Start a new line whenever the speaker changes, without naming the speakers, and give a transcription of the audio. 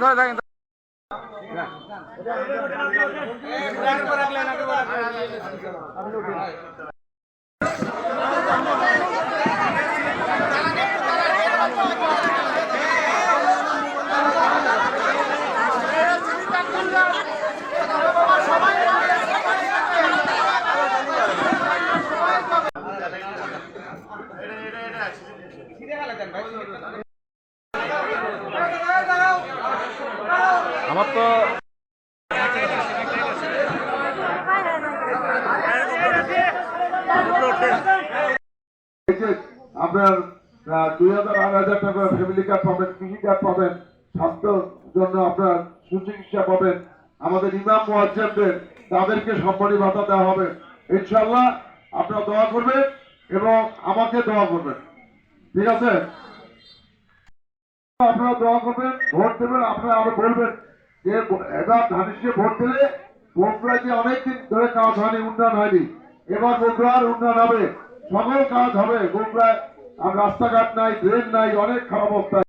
ধরে থাকেন। আমার তো
আপনার 2000-2500 টাকা ফ্যামিলি কার্ড পাবেন, কৃষি কার্ড পাবেন, স্বাস্থ্যের জন্য আপনার সুচিকিৎসা পাবেন। আমাদের ইমাম মুয়াজ্জিনদের তাদেরকে সম্মানী ভাতা দেওয়া হবে। ইনশাআল্লাহ আপনারা দোয়া করবেন এবং আমাকে দোয়া করবেন, ঠিক আছে? আপনারা দোয়া করবেন, ভোট দেবেন। আপনারা আরো বলবেন যে এবার ধানের ভোট দিলে বগুড়ায় যে অনেকদিন ধরে কাজ হয়নি, উন্নয়ন হয়নি, এবার বগুড়ার উন্নয়ন হবে, সকল কাজ হবে। বগুড়ায় রাস্তাঘাট নাই, ড্রেন নাই, অনেক খারাপ অবস্থা।